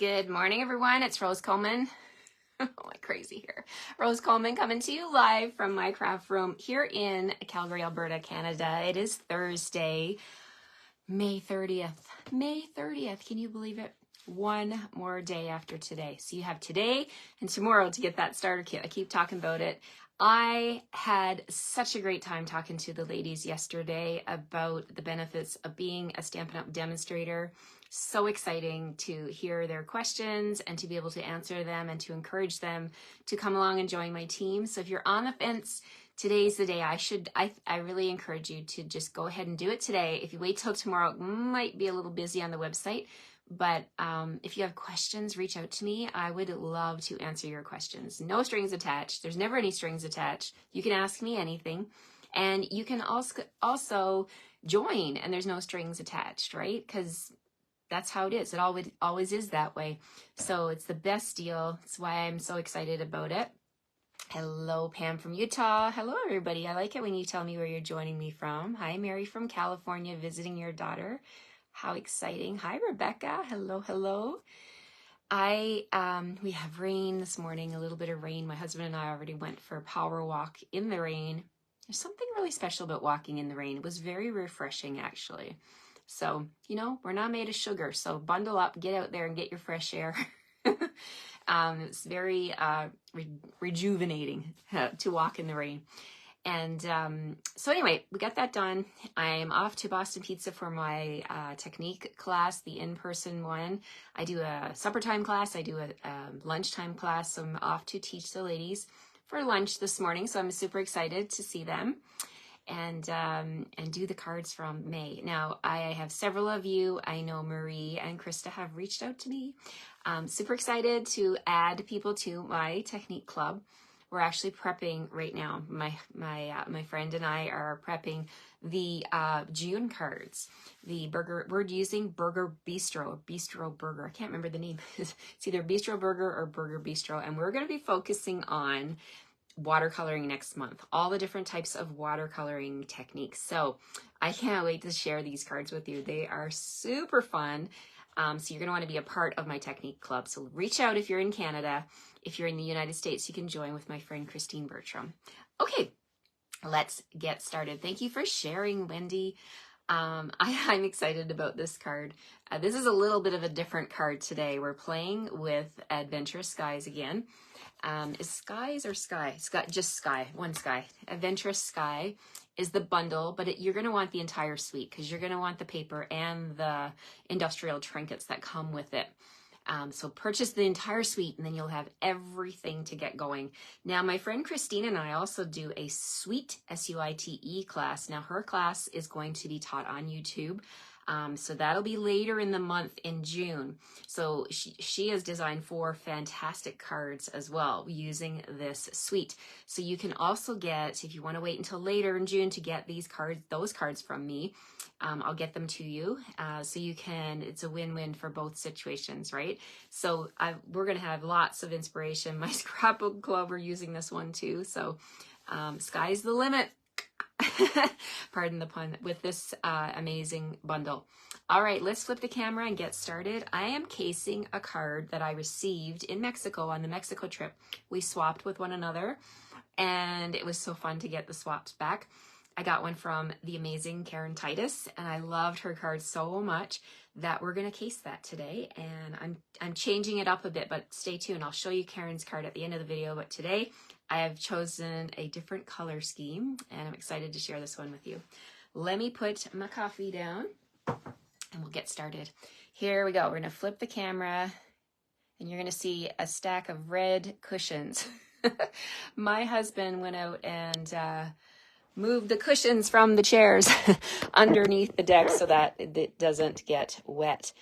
Good morning, everyone. It's Rose Coleman. Oh, my crazy here. Rose Coleman coming to you live from my craft room here in Calgary, Alberta, Canada. It is Thursday, May 30th. May 30th. Can you believe it? One more day after today. So you have today and tomorrow to get that starter kit. I keep talking about it. I had such a great time talking to the ladies yesterday about the benefits of being a Stampin' Up! Demonstrator. So exciting to hear their questions and to be able to answer them and to encourage them to come along and join my team. So if you're on the fence, today's the day. I really encourage you to just go ahead and do it today. If you wait till tomorrow, it might be a little busy on the website. But if you have questions, reach out to me. I would love to answer your questions. No strings attached. There's never any strings attached. You can ask me anything. And you can also join, and there's no strings attached, right? Because that's how it is. It always is that way. So it's the best deal. That's why I'm so excited about it. Hello, Pam from Utah. Hello, everybody. I like it when you tell me where you're joining me from. Hi, Mary from California, visiting your daughter. How exciting. Hi, Rebecca. Hello, hello. We have rain this morning, a little bit of rain. My husband and I already went for a power walk in the rain. There's something really special about walking in the rain. It was very refreshing, actually. So, we're not made of sugar. So bundle up, get out there and get your fresh air. It's very rejuvenating to walk in the rain. And so anyway, we got that done. I'm off to Boston Pizza for my technique class, the in-person one. I do a supper time class. I do a lunchtime class. So I'm off to teach the ladies for lunch this morning. So I'm super excited to see them and do the cards from May. Now, I have several of you. I know Marie and Krista have reached out to me. Super excited to add people to my technique club. We're actually prepping right now. My friend and I are prepping the June cards. The burger, we're using Burger Bistro Burger. I can't remember the name. It's either Bistro Burger or Burger Bistro. And we're going to be focusing on watercoloring next month. All the different types of watercoloring techniques. So I can't wait to share these cards with you. They are super fun. So you're going to want to be a part of my technique club. So reach out if you're in Canada. If you're in the United States, you can join with my friend Christine Bertram. Okay, let's get started. Thank you for sharing, Wendy. I'm excited about this card. This is a little bit of a different card today. We're playing with Adventurous Skies again. Is Skies or Sky? Just Sky, one Sky. Adventurous Sky is the bundle, but you're going to want the entire suite because you're going to want the paper and the industrial trinkets that come with it. So purchase the entire suite and then you'll have everything to get going. Now, my friend Christine and I also do a suite SUITE class. Now, her class is going to be taught on YouTube. So that'll be later in the month in June. So she has designed 4 fantastic cards as well using this suite. So you can also get, if you want to wait until later in June to get those cards from me, I'll get them to you. So you can, it's a win-win for both situations, right? So we're going to have lots of inspiration. My scrapbook club, we're using this one too. So sky's the limit. Pardon the pun, with this amazing bundle. All right, let's flip the camera and get started. I am casing a card that I received in Mexico on the Mexico trip. We swapped with one another and it was so fun to get the swaps back. I got one from the amazing Karen Titus and I loved her card so much that we're going to case that today. And I'm changing it up a bit, but stay tuned. I'll show you Karen's card at the end of the video. But today I have chosen a different color scheme and I'm excited to share this one with you. Let me put my coffee down and we'll get started. Here we go. We're going to flip the camera and you're going to see a stack of red cushions. My husband went out and move the cushions from the chairs underneath the deck so that it doesn't get wet.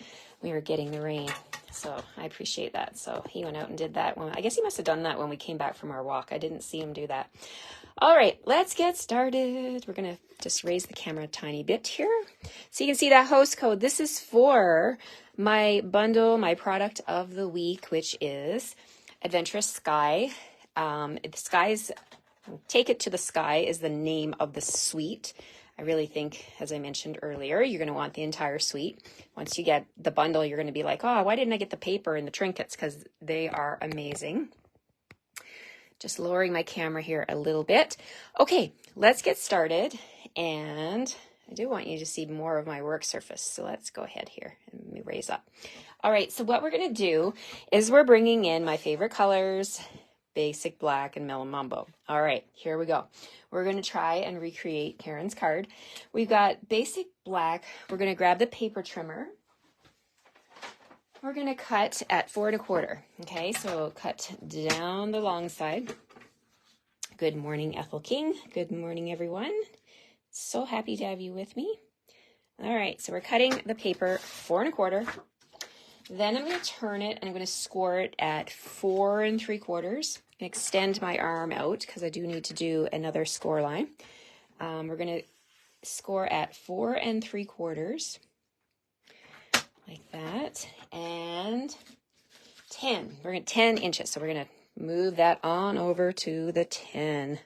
We were getting the rain, so I appreciate that. So he went out and did that. I guess he must have done that when we came back from our walk. I didn't see him do that. All right, let's get started. We're going to just raise the camera a tiny bit here so you can see that host code. This is for my bundle, my product of the week, which is Adventurous Sky. Take It to the Sky is the name of the suite. I really think, as I mentioned earlier, you're going to want the entire suite. Once you get the bundle, you're going to be like, oh, why didn't I get the paper and the trinkets? Because they are amazing. Just lowering my camera here a little bit. Okay, let's get started. And I do want you to see more of my work surface. So let's go ahead here and let me raise up. All right, so what we're going to do is we're bringing in my favorite colors, basic black and mellow mambo. All right, here we go. We're going to try and recreate Karen's card. We've got basic black. We're going to grab the paper trimmer. We're going to cut at 4 1/4. Okay, so we'll cut down the long side. Good morning, Ethel King. Good morning, everyone. So happy to have you with me. All right, so we're cutting the paper 4 1/4. Then I'm going to turn it and I'm going to score it at 4 3/4. Extend my arm out because I do need to do another score line. We're going to score at 4 3/4. Like that, and 10. We're going to 10 inches. So we're going to move that on over to the 10,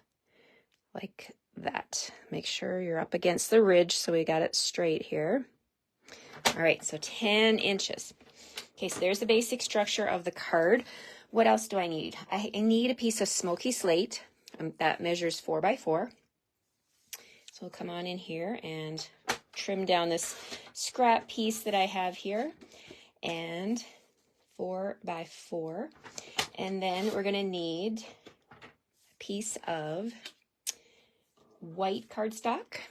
like that. Make sure you're up against the ridge so we got it straight here. All right, so 10 inches. Okay, so there's the basic structure of the card. What else do I need? I need a piece of smoky slate that measures 4 by 4. So we'll come on in here and trim down this scrap piece that I have here, and 4 by 4. And then we're going to need a piece of white cardstock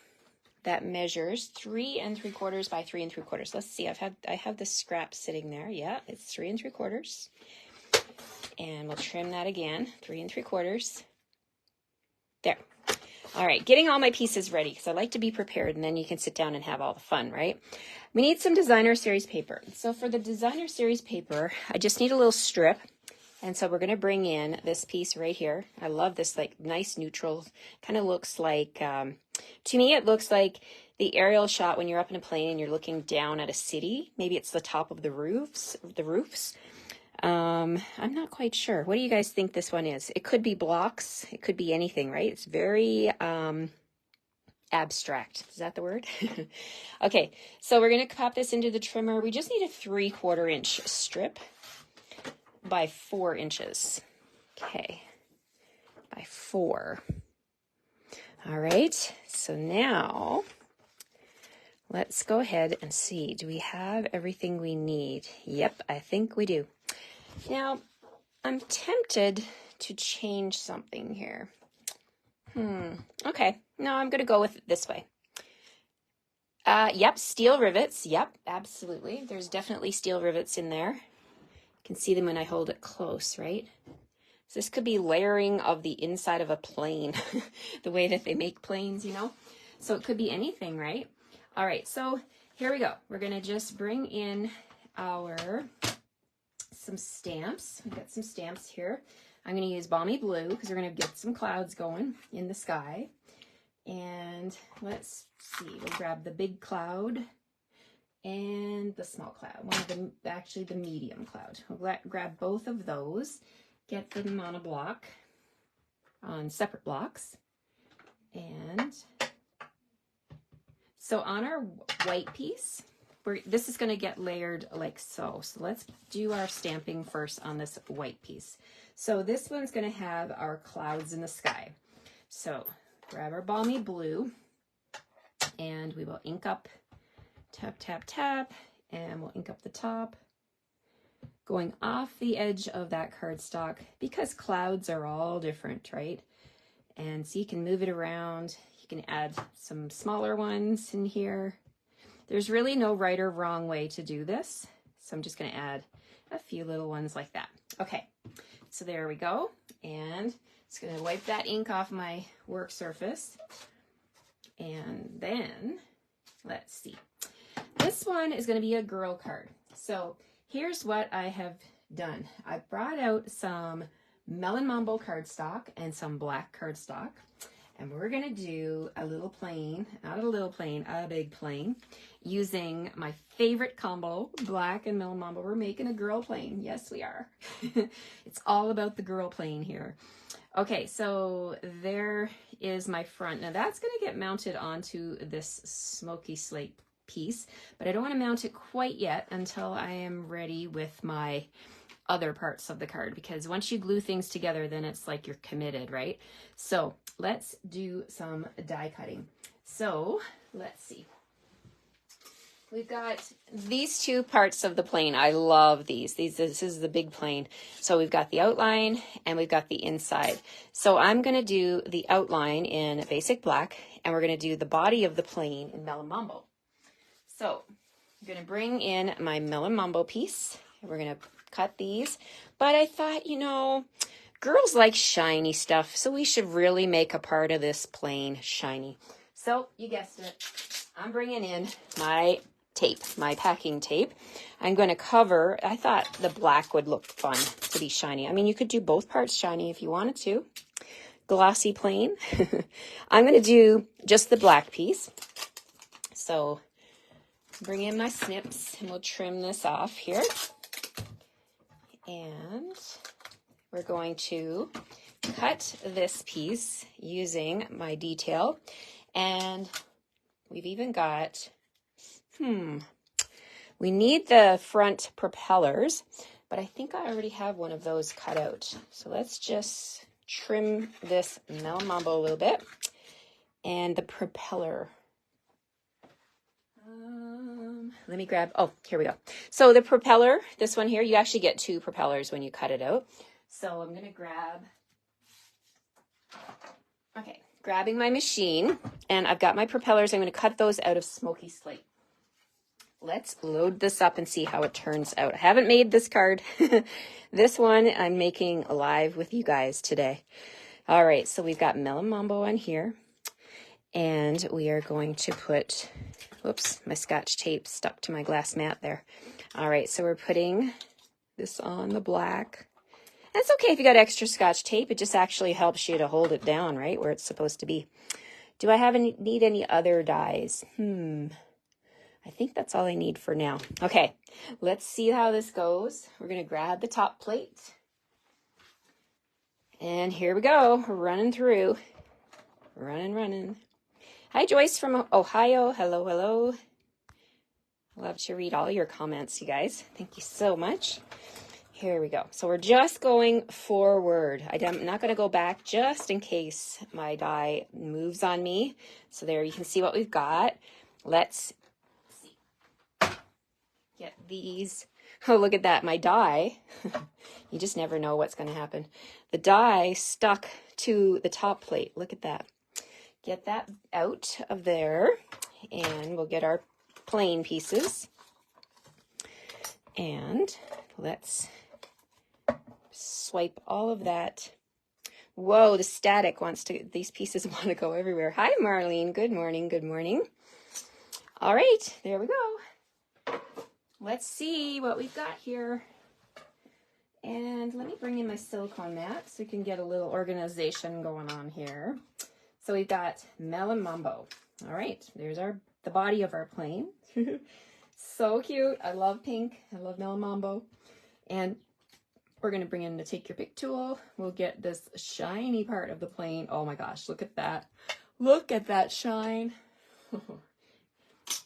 that measures 3 3/4 by 3 3/4. Let's see, I have the scrap sitting there. Yeah, it's 3 3/4. And we'll trim that again, 3 3/4. There. All right, getting all my pieces ready because I like to be prepared, and then you can sit down and have all the fun, right? We need some designer series paper. So for the designer series paper, I just need a little strip. And so we're going to bring in this piece right here. I love this like nice neutral, kind of looks like, to me it looks like the aerial shot when you're up in a plane and you're looking down at a city. Maybe it's the top of the roofs. I'm not quite sure. What do you guys think this one is? It could be blocks. It could be anything, right? It's very abstract. Is that the word? Okay, so we're going to pop this into the trimmer. We just need a 3/4 inch strip by 4 inches. Okay, by 4. All right, so now let's go ahead and see. Do we have everything we need? Yep, I think we do. Now, I'm tempted to change something here. Okay, no, I'm going to go with it this way. Yep, steel rivets. Yep, absolutely. There's definitely steel rivets in there. You can see them when I hold it close, right? So this could be layering of the inside of a plane, the way that they make planes, you know? So it could be anything, right? All right, so here we go. We're going to just bring in some stamps. We've got some stamps here. I'm going to use Balmy Blue because we're going to get some clouds going in the sky. And let's see, we'll grab the big cloud and the small cloud. Actually the medium cloud. We'll grab both of those, get them on a block, on separate blocks. And so on our white piece, this is going to get layered like so. So let's do our stamping first on this white piece. So this one's going to have our clouds in the sky. So grab our Balmy Blue and we will ink up, tap, tap, tap, and we'll ink up the top, going off the edge of that cardstock because clouds are all different, right? And so you can move it around. You can add some smaller ones in here. There's really no right or wrong way to do this. So I'm just going to add a few little ones like that. Okay, so there we go. And just going to wipe that ink off my work surface. And then, let's see. This one is going to be a girl card. So here's what I have done. I brought out some Melon Mambo cardstock and some black cardstock. And we're gonna do a little plane, not a little plane, a big plane, using my favorite combo, black and Melon Mambo. We're making a girl plane. Yes, we are. It's all about the girl plane here. Okay, so there is my front. Now that's gonna get mounted onto this smoky slate piece, but I don't wanna mount it quite yet until I am ready with my other parts of the card, because once you glue things together, then it's like you're committed, right? So let's do some die cutting. So let's see. We've got these two parts of the plane. I love these. This is the big plane. So we've got the outline and we've got the inside. So I'm going to do the outline in basic black, and we're going to do the body of the plane in Melon Mambo. So I'm going to bring in my Melon Mambo piece, and we're going to cut these. But I thought, you know, girls like shiny stuff, so we should really make a part of this plane shiny. So you guessed it, I'm bringing in my tape, my packing tape. I'm going to cover, I thought the black would look fun to be shiny. I mean, you could do both parts shiny if you wanted to. Glossy plain. I'm going to do just the black piece. So bring in my snips and we'll trim this off here. And we're going to cut this piece using my detail. And we've even got, we need the front propellers, but I think I already have one of those cut out. So let's just trim this Melon Mambo a little bit. And the propeller. Let me grab, oh, here we go. So the propeller, this one here, you actually get two propellers when you cut it out. So I'm going to grab, okay, grabbing my machine, and I've got my propellers. I'm going to cut those out of smoky slate. Let's load this up and see how it turns out. I haven't made this card. This one I'm making live with you guys today. All right, so we've got Melon Mambo on here, and we are going to put, whoops, my Scotch tape stuck to my glass mat there. All right, so we're putting this on the black. That's okay if you got extra Scotch tape. It just actually helps you to hold it down, right, where it's supposed to be. Do I need any other dies? I think that's all I need for now. Okay, let's see how this goes. We're going to grab the top plate. And here we go, running through. Running. Hi, Joyce from Ohio. Hello, hello. Love to read all your comments, you guys. Thank you so much. Here we go. So we're just going forward. I'm not going to go back just in case my die moves on me. So there you can see what we've got. Let's see. Get these. Oh, look at that. My die. You just never know what's going to happen. The die stuck to the top plate. Look at that. Get that out of there, and we'll get our plain pieces. And let's swipe all of that. Whoa, the static wants to, these pieces want to go everywhere. Hi, Marlene. Good morning. Good morning. All right, there we go. Let's see what we've got here. And let me bring in my silicone mat so we can get a little organization going on here. So we've got Melon Mambo. All right, there's the body of our plane. So cute. I love pink. I love Melon Mambo. And we're going to bring in the Take Your Pick tool. We'll get this shiny part of the plane. Oh my gosh, look at that. Look at that shine.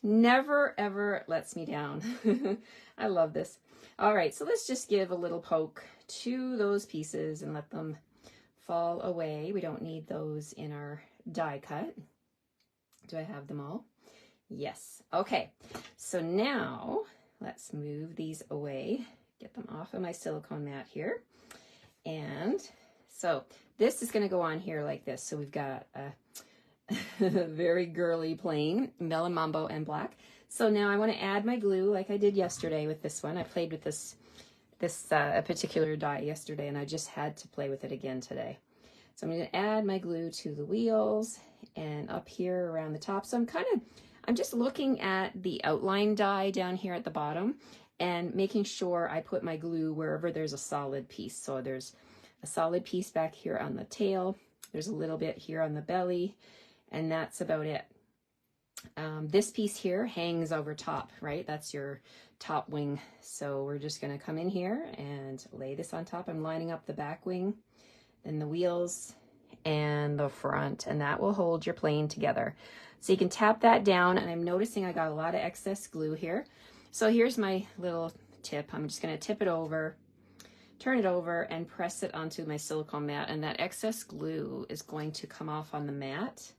Never, ever lets me down. I love this. All right, so let's just give a little poke to those pieces and let them fall away. We don't need those in our die cut. Do I have them all? Yes. Okay, so now let's move these away. Get them off of my silicone mat here. And so this is going to go on here like this. So we've got a very girly plane, Melon Mambo and black. So now I want to add my glue like I did yesterday with this one. I played with this particular die yesterday, and I just had to play with it again today. So I'm going to add my glue to the wheels and up here around the top. So I'm just looking at the outline die down here at the bottom and making sure I put my glue wherever there's a solid piece. So there's a solid piece back here on the tail, There's a little bit here on the belly, and that's about it. This piece here hangs over top, right? That's your top wing. So we're just going to come in here and lay this on top. I'm lining up the back wing and the wheels and the front, and that will hold your plane together. So you can tap that down, and I'm noticing I got a lot of excess glue here. So here's my little tip. I'm just going to tip it over, turn it over, and press it onto my silicone mat, and that excess glue is going to come off on the mat.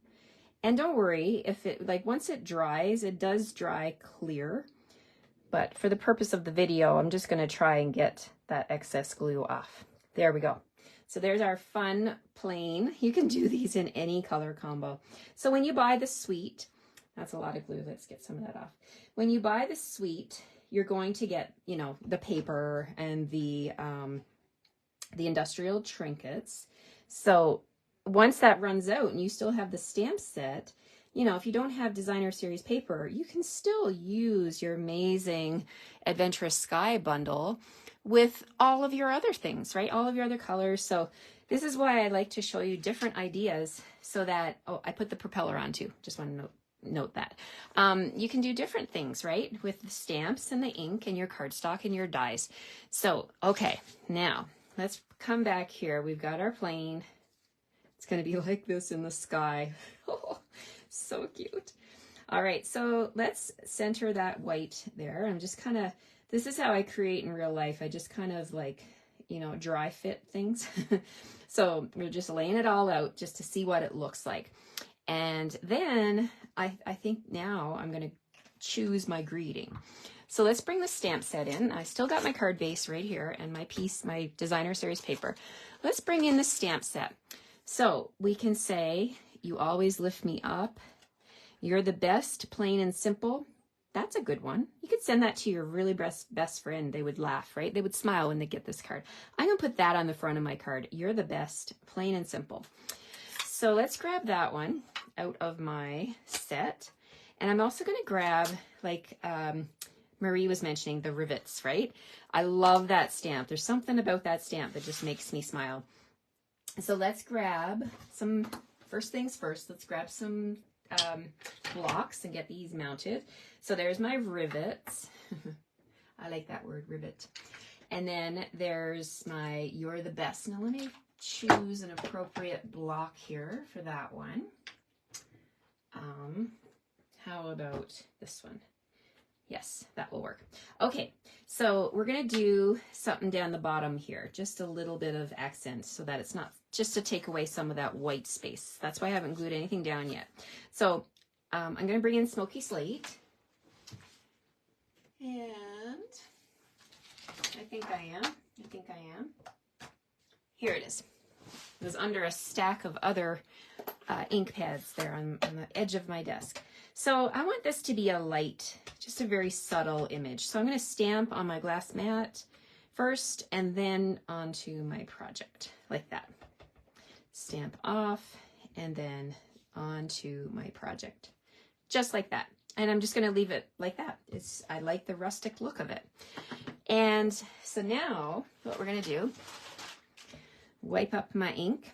And don't worry if it, like, once it dries, it does dry clear, but for the purpose of the video, I'm just going to try and get that excess glue off. There we go. So there's our fun plane. You can do these in any color combo. So when you buy the suite, that's a lot of glue. Let's get some of that off. When you buy the suite, you're going to get, you know, the paper and the industrial trinkets. So once that runs out and you still have the stamp set, you know, if you don't have designer series paper, you can still use your amazing Adventurous Sky bundle with all of your other things, right? All of your other colors. So this is why I like to show you different ideas so that, oh, I put the propeller on too. Just want to note that. You can do different things, right? With the stamps and the ink and your cardstock and your dies. So, okay, now let's come back here. We've got our plane. It's going to be like this in the sky. Oh, so cute. All right, so let's center that white there. I'm just kind of, this is how I create in real life. I just kind of like, you know, dry fit things. So we're just laying it all out just to see what it looks like. And then I think now I'm going to choose my greeting. So let's bring the stamp set in. I still got my card base right here and my piece, my designer series paper. Let's bring in the stamp set. So we can say, you always lift me up. You're the best, plain and simple. That's a good one. You could send that to your really best friend. They would laugh, right? They would smile when they get this card. I'm going to put that on the front of my card. You're the best, plain and simple. So let's grab that one out of my set. And I'm also going to grab, like Marie was mentioning, the rivets, right? I love that stamp. There's something about that stamp that just makes me smile. So let's grab some, first things first, let's grab some blocks and get these mounted. So there's my rivets. I like that word, rivet. And then there's my You're the Best. Now let me choose an appropriate block here for that one. How about this one? Yes, that will work. Okay, so we're gonna do something down the bottom here, just a little bit of accent so that it's not, just to take away some of that white space. That's why I haven't glued anything down yet. So I'm gonna bring in Smoky Slate. And I think I am. Here it is. It was under a stack of other ink pads there on the edge of my desk. So I want this to be a light, just a very subtle image. So I'm going to stamp on my glass mat first and then onto my project like that. Stamp off and then onto my project, just like that. And I'm just going to leave it like that. I like the rustic look of it. And so now what we're going to do, wipe up my ink,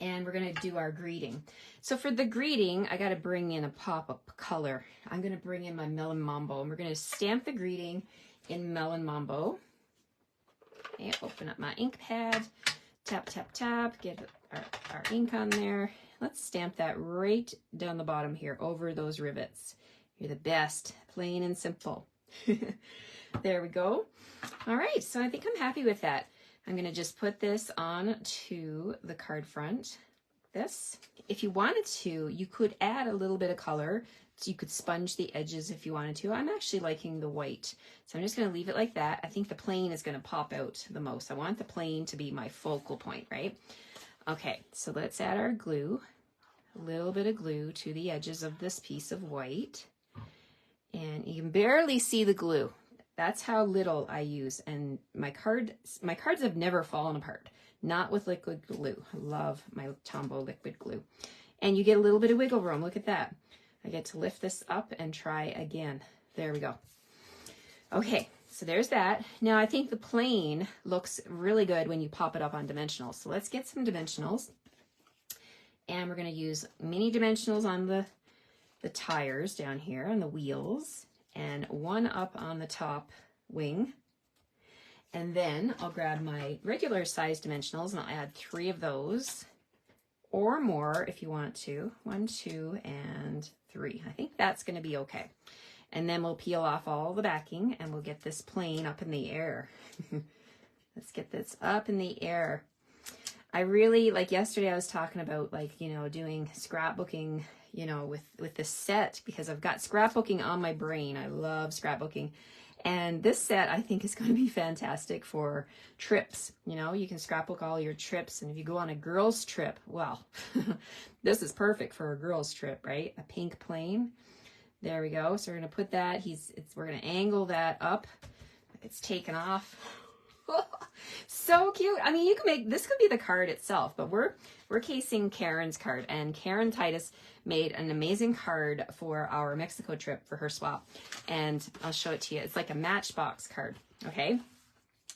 and we're going to do our greeting. So for the greeting, I got to bring in a pop of color. I'm going to bring in my Melon Mambo, and we're going to stamp the greeting in Melon Mambo. And open up my ink pad, tap, tap, tap, get our ink on there. Let's stamp that right down the bottom here over those rivets. You're the best, plain and simple. There we go. All right, so I think I'm happy with that. I'm going to just put this on to the card front. This, if you wanted to, you could add a little bit of color. So you could sponge the edges if you wanted to. I'm actually liking the white. So I'm just going to leave it like that. I think the plain is going to pop out the most. I want the plain to be my focal point, right? Okay, so let's add our glue. A little bit of glue to the edges of this piece of white. And you can barely see the glue. That's how little I use, and my cards have never fallen apart. Not with liquid glue. I love my Tombow liquid glue. And you get a little bit of wiggle room. Look at that. I get to lift this up and try again. There we go. Okay, so there's that. Now I think the plain looks really good when you pop it up on dimensionals. So let's get some dimensionals. And we're going to use mini dimensionals on the tires down here on the wheels, and one up on the top wing. And then I'll grab my regular size dimensionals and I'll add 3 of those or more if you want to. 1, 2, and 3. I think that's going to be okay. And then we'll peel off all the backing and we'll get this plane up in the air. Let's get this up in the air. I really, like yesterday I was talking about, like, you know, doing scrapbooking, you know, with this set, because I've got scrapbooking on my brain. I love scrapbooking. And this set I think is going to be fantastic for trips. You know, you can scrapbook all your trips. And if you go on a girls trip, well, this is perfect for a girls trip, right? A pink plane. There we go. So we're going to put that, we're going to angle that up. It's taken off. So cute. I mean, you can make, this could be the card itself, but we're casing Karen's card, and Karen Titus made an amazing card for our Mexico trip for her swap. And I'll show it to you. It's like a Matchbox card. Okay.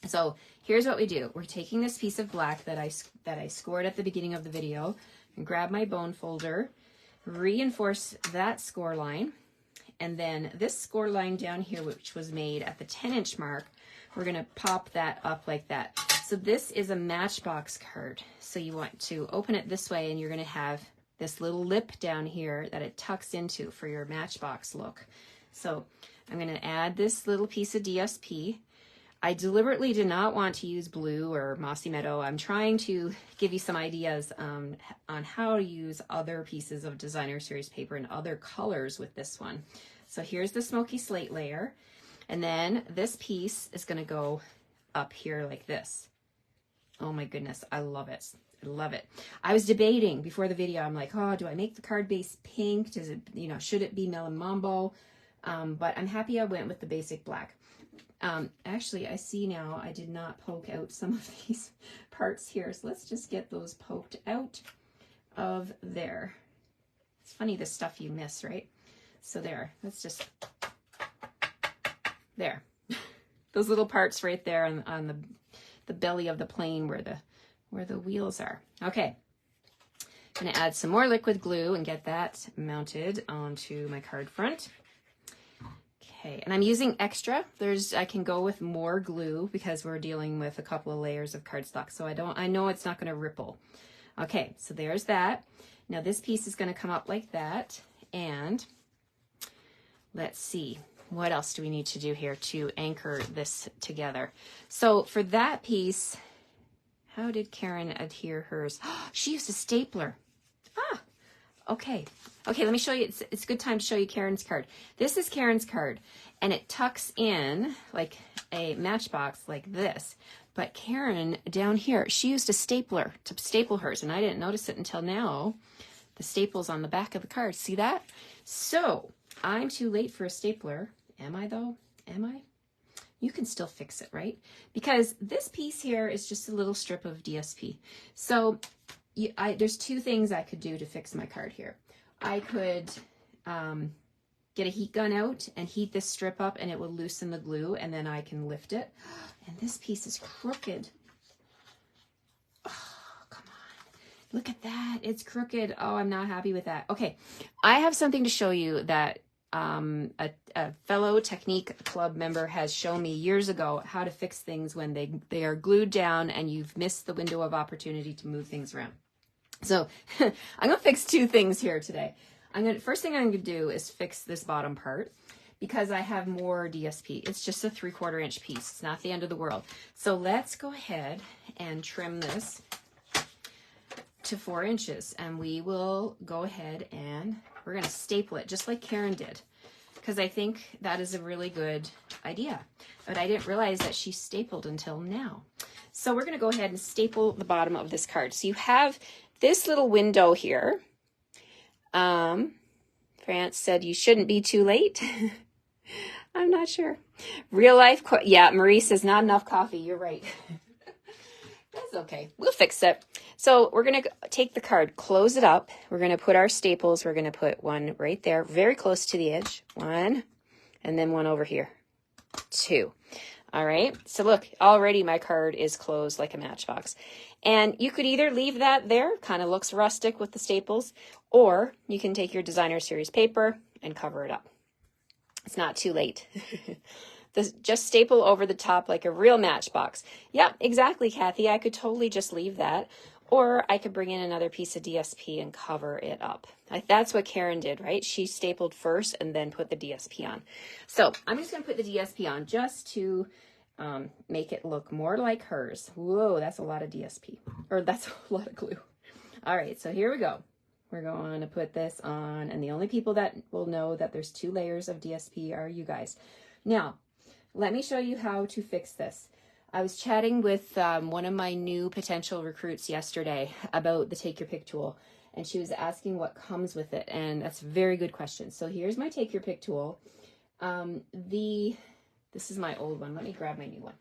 So here's what we do. We're taking this piece of black that I scored at the beginning of the video, and grab my bone folder, reinforce that score line. And then this score line down here, which was made at the 10-inch mark, we're going to pop that up like that. So this is a Matchbox card. So you want to open it this way, and you're going to have this little lip down here that it tucks into for your Matchbox look. So I'm going to add this little piece of DSP. I deliberately did not want to use blue or Mossy Meadow. I'm trying to give you some ideas on how to use other pieces of Designer Series paper and other colors with this one. So here's the Smoky Slate layer. And then this piece is going to go up here like this. Oh my goodness, I love it. I love it. I was debating before the video. I'm like, oh, do I make the card base pink? Does it, you know, should it be Melon Mambo? But I'm happy I went with the basic black. Actually, I see now I did not poke out some of these parts here. So let's just get those poked out of there. It's funny the stuff you miss, right? So there, let's just, there. Those little parts right there on the belly of the plane where the wheels are. Okay. I'm going to add some more liquid glue and get that mounted onto my card front. Okay, and I'm using extra. I can go with more glue because we're dealing with a couple of layers of cardstock, so I know it's not going to ripple. Okay, so there's that. Now this piece is going to come up like that, and let's see, what else do we need to do here to anchor this together? So for that piece, how did Karen adhere hers? She used a stapler. Ah, okay. Okay, let me show you. It's a good time to show you Karen's card. This is Karen's card, and it tucks in like a Matchbox like this. But Karen down here, she used a stapler to staple hers, and I didn't notice it until now. The staples on the back of the card. See that? So I'm too late for a stapler. Am I though? Am I? You can still fix it, right? Because this piece here is just a little strip of DSP. So there's 2 things I could do to fix my card here. I could get a heat gun out and heat this strip up, and it will loosen the glue, and then I can lift it. And this piece is crooked. Oh, come on. Look at that. It's crooked. Oh, I'm not happy with that. Okay. I have something to show you that a fellow Technique Club member has shown me years ago, how to fix things when they are glued down and you've missed the window of opportunity to move things around. So I'm going to fix 2 things here today. First thing I'm going to do is fix this bottom part because I have more DSP. It's just a 3/4 inch piece. It's not the end of the world. So let's go ahead and trim this to 4 inches, and we will go ahead and we're going to staple it just like Karen did, because I think that is a really good idea. But I didn't realize that she stapled until now. So we're going to go ahead and staple the bottom of this card. So you have this little window here. France said you shouldn't be too late. I'm not sure. Real life, yeah, Marie says not enough coffee. You're right. That's okay. We'll fix it. So we're going to take the card, close it up. We're going to put our staples. We're going to put one right there, very close to the edge. 1, and then 1 over here. 2. All right, so look, already my card is closed like a matchbox. And you could either leave that there, kind of looks rustic with the staples, or you can take your designer series paper and cover it up. It's not too late. Just staple over the top like a real matchbox. Yep, exactly, Kathy. I could totally just leave that. Or I could bring in another piece of DSP and cover it up. That's what Karen did, right? She stapled first and then put the DSP on. So I'm just going to put the DSP on just to make it look more like hers. Whoa, that's a lot of DSP. Or that's a lot of glue. All right, so here we go. We're going to put this on, and the only people that will know that there's 2 layers of DSP are you guys. Now, let me show you how to fix this. I was chatting with one of my new potential recruits yesterday about the Take Your Pick tool, and she was asking what comes with it, and that's a very good question. So here's my Take Your Pick tool. This is my old one. Let me grab my new one.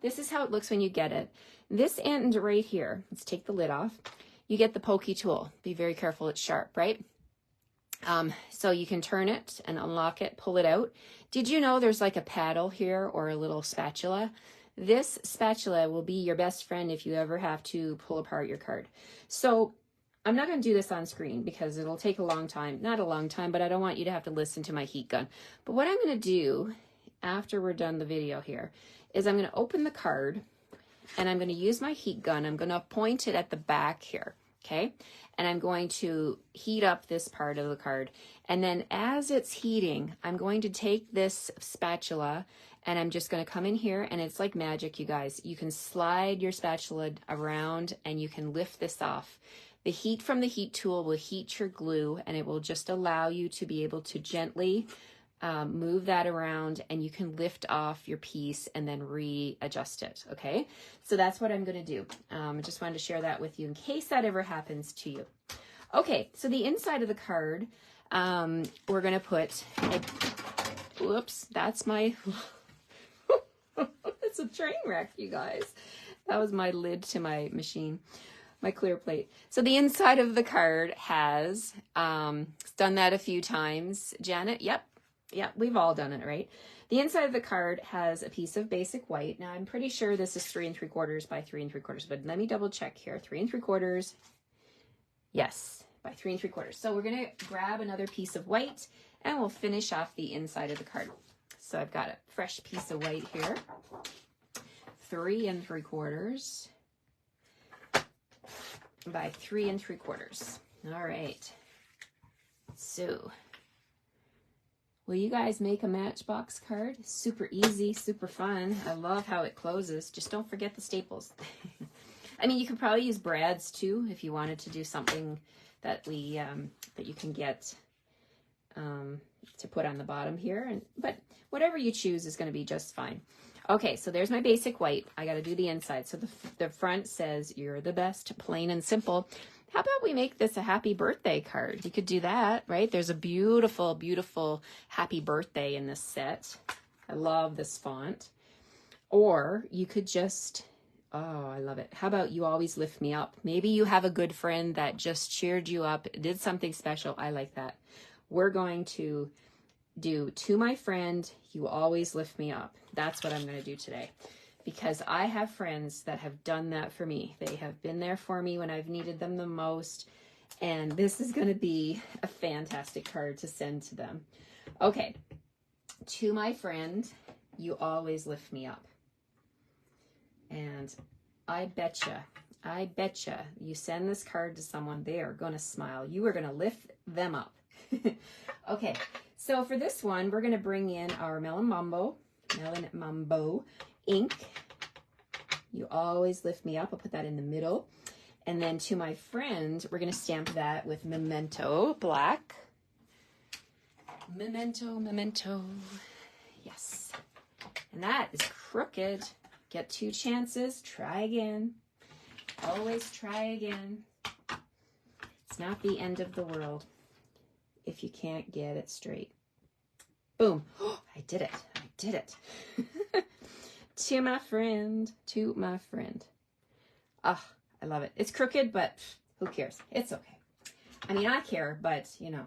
This is how it looks when you get it. This end right here, let's take the lid off. You get the pokey tool. Be very careful, it's sharp, right? So you can turn it and unlock it, pull it out. Did you know there's like a paddle here or a little spatula? This spatula will be your best friend if you ever have to pull apart your card. So I'm not going to do this on screen because it'll take a long time. Not a long time, but I don't want you to have to listen to my heat gun. But what I'm going to do after we're done the video here is I'm going to open the card and I'm going to use my heat gun. I'm going to point it at the back here, okay? And I'm going to heat up this part of the card. And then as it's heating, I'm going to take this spatula and I'm just going to come in here, and it's like magic, you guys. You can slide your spatula around and you can lift this off. The heat from the heat tool will heat your glue, and it will just allow you to be able to gently move that around, and you can lift off your piece and then readjust it, okay? So that's what I'm going to do. I just wanted to share that with you in case that ever happens to you. Okay, so the inside of the card, we're going to put whoops, that's my, it's a train wreck, you guys. That was my lid to my machine, my clear plate. So the inside of the card has, done that a few times. Janet, yep. Yeah, we've all done it, right? The inside of the card has a piece of basic white. Now, I'm pretty sure this is 3 3/4 by 3 3/4, but let me double check here. 3 3/4. Yes, by 3 3/4. So we're going to grab another piece of white and we'll finish off the inside of the card. So I've got a fresh piece of white here. 3 3/4 by 3 3/4. All right. So will you guys make a matchbox card? Super easy, super fun. I love how it closes. Just don't forget the staples. I mean, you could probably use brads too if you wanted to do something that we that you can get to put on the bottom here. But whatever you choose is going to be just fine. Okay, so there's my basic white. I got to do the inside. So the front says, "You're the best," plain and simple. How about we make this a happy birthday card? You could do that, right? There's a beautiful, beautiful happy birthday in this set. I love this font. Or you could just, oh, I love it. How about "You always lift me up"? Maybe you have a good friend that just cheered you up, did something special. I like that. We're going to do "To my friend, you always lift me up." That's what I'm going to do today. Because I have friends that have done that for me. They have been there for me when I've needed them the most. And this is going to be a fantastic card to send to them. Okay. "To my friend, you always lift me up." And I betcha you send this card to someone, they are going to smile. You are going to lift them up. Okay. So for this one, we're going to bring in our Melon Mambo ink. "You always lift me up." I'll put that in the middle. And then "To my friend," we're going to stamp that with Memento black. Memento. Yes. And that is crooked. Get 2 chances. Try again. Always try again. It's not the end of the world if you can't get it straight. Boom. Oh, I did it. To my friend. Ah, I love it. It's crooked, but who cares? It's okay. I mean, I care, but, you know,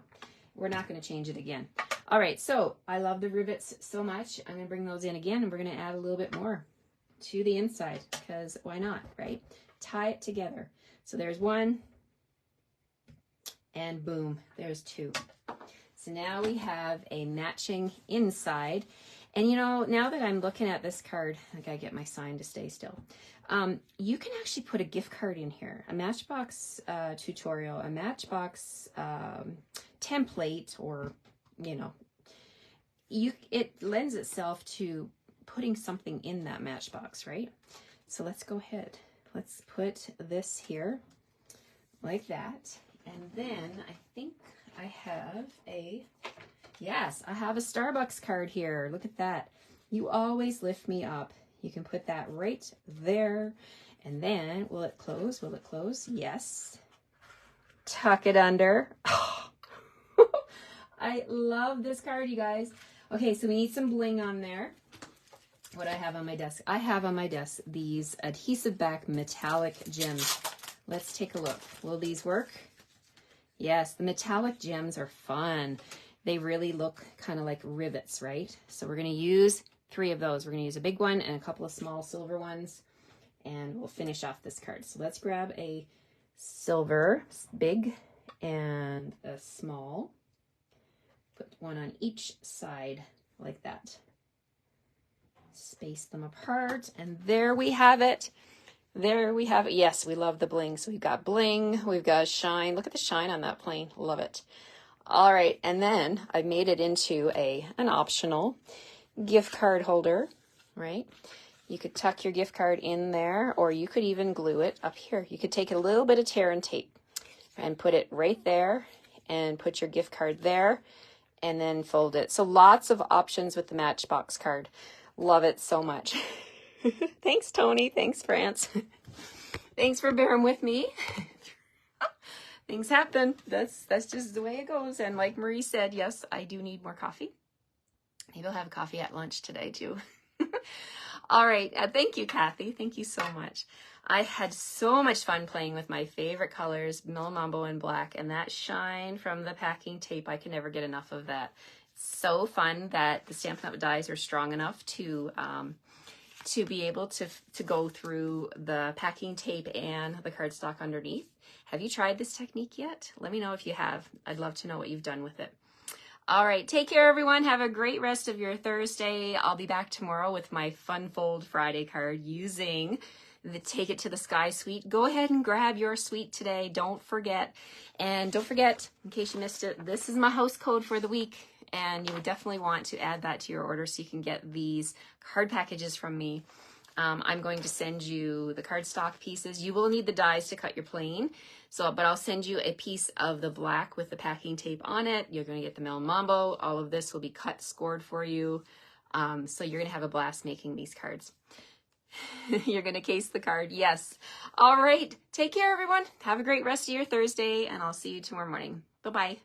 we're not going to change it again. All right, so I love the rivets so much. I'm going to bring those in again, and we're going to add a little bit more to the inside, because why not, right? Tie it together. So there's one, and boom, there's two. So now we have a matching inside. And you know, now that I'm looking at this card, I gotta get my sign to stay still. You can actually put a gift card in here, a Matchbox tutorial, a Matchbox template, or, you know, it lends itself to putting something in that Matchbox, right? So let's go ahead. Let's put this here like that. And then I think I have yes, I have a Starbucks card here. Look at that. You always lift me up. You can put that right there. And then, will it close? Will it close? Yes. Tuck it under. I love this card, you guys. Okay, so we need some bling on there. What I have on my desk? I have on my desk these adhesive back metallic gems. Let's take a look. Will these work? Yes, the metallic gems are fun. They really look kind of like rivets, right? So we're going to use 3 of those. We're going to use a big one and a couple of small silver ones, and we'll finish off this card. So let's grab a silver, big, and a small. Put one on each side like that. Space them apart, and there we have it. There we have it. Yes, we love the bling. So we've got bling, we've got shine. Look at the shine on that plane. Love it. All right, and then I made it into an optional gift card holder, right? You could tuck your gift card in there, or you could even glue it up here. You could take a little bit of tear and tape and put it right there, and put your gift card there, and then fold it. So lots of options with the Matchbox card. Love it so much. Thanks, Tony. Thanks, France. Thanks for bearing with me. Things happen. That's just the way it goes. And like Marie said, yes, I do need more coffee. Maybe I'll have coffee at lunch today too. All right. Thank you, Kathy. Thank you so much. I had so much fun playing with my favorite colors, Mellow Mambo and black, and that shine from the packing tape. I can never get enough of that. It's so fun that the Stampin' Up! Dies are strong enough to be able to go through the packing tape and the cardstock underneath. Have you tried this technique yet? Let me know if you have. I'd love to know what you've done with it. All right, take care, everyone. Have a great rest of your Thursday. I'll be back tomorrow with my Fun Fold Friday card using the Take It to the Sky suite. Go ahead and grab your suite today. Don't forget. And don't forget, in case you missed it, this is my house code for the week. And you would definitely want to add that to your order so you can get these card packages from me. I'm going to send you the cardstock pieces. You will need the dies to cut your plane. But I'll send you a piece of the black with the packing tape on it. You're going to get the Mellow Mambo. All of this will be cut, scored for you. So you're going to have a blast making these cards. You're going to case the card. Yes. All right. Take care, everyone. Have a great rest of your Thursday, and I'll see you tomorrow morning. Bye-bye.